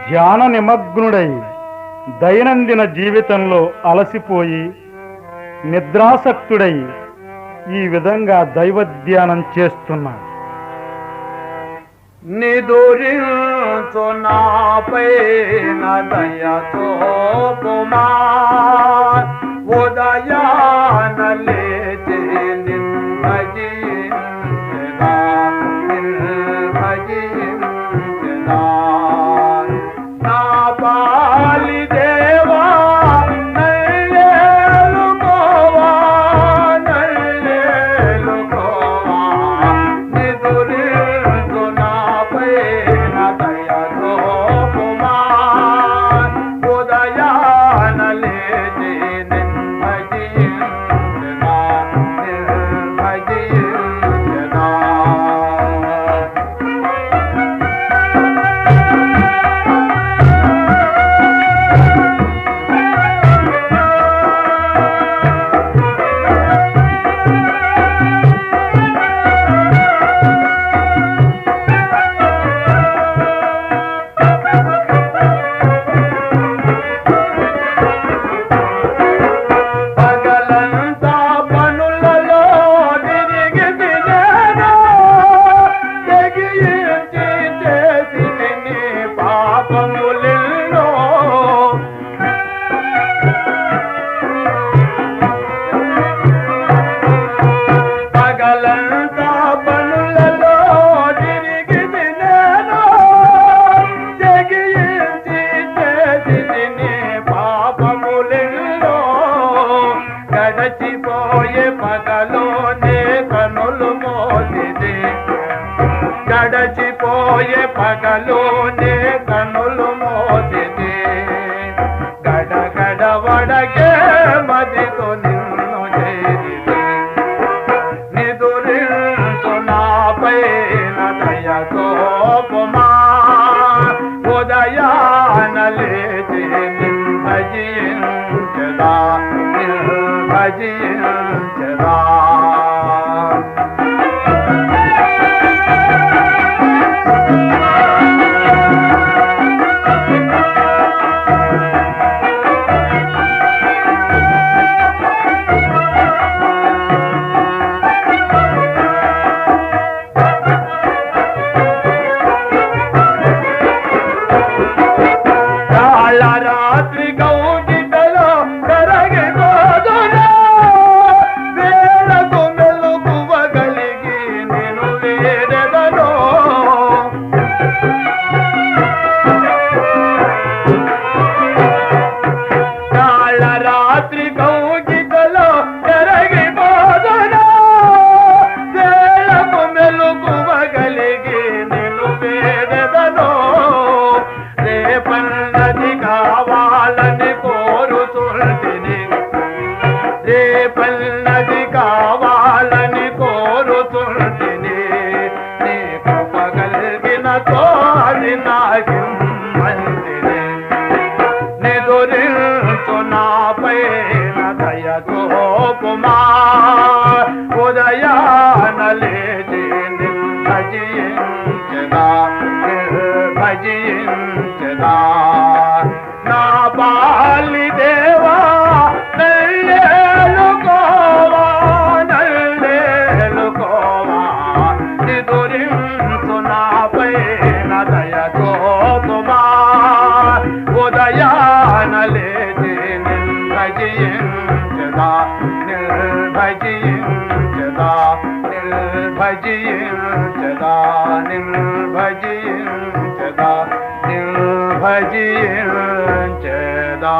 ధ్యాన నిమగ్నుడై దైనందిన జీవితంలో అలసిపోయి నిద్రాసక్తుడై ఈ విధంగా దైవధ్యానం చేస్తున్నాడు. నిదురించు నాపైన దయతో కుమా ఉదయాన లేచి నిర్భజించెదా నిర్భజించెదా నా పాలి దేవా నల్లేలుకోవా నల్లేలుకోవా నిదురించు నాపైన దయతో కుమా ఉదయాన లేచి నిర్భజించెదా నిర్భజించెదా పగలంతా పనులలో తిరిగి తినేను తెగించి చేసి తిని పాపములెన్నో పగలంతా పనులలో తిరిగి తినేను తెగించి చేసి తిని పాపములెన్నో గడచిపోయే పగలోనే కనులు మోసిది గడచిపోయే పగలోనే కనులు మోసిది గడగడ వడగే మదితో నిన్ను చేరిది నిదురించు నాపైన దయతో కుమా ఉదయాన లేచి నిర్భజించెదా నిర్భజించెదా కాళ రాత్రి గౌగిటలో కరగిపోదునా వేళకు మెలుగువగలిగి నేను వేడెదను కాళ రాత్రి గౌగిటలో కరగిపోదునా వేళకు మెలుగువగలిగి నేను వేడెదను రేపన్నది కావాలని కోరుతుంటిని రేపన్నది కావాలని కోరుతుంటిని నీ కృప కలిగిన తోడి నాకిమ్మంటిని నిదురించు నాపైన దయతో కుమా ఉదయాన లేచి నిర్భజించెదా నిర్భజించెదా నా బాలి దేవా నల్లేలుకోవా నల్లేలుకోవా నిదురించు నాపైన దయతో కుమా ఉదయాన లేచి నిర్భజించెదా నిర్భజించెదా నిర్భజించెదా నిర్భజించెదా నిర్భజించెదా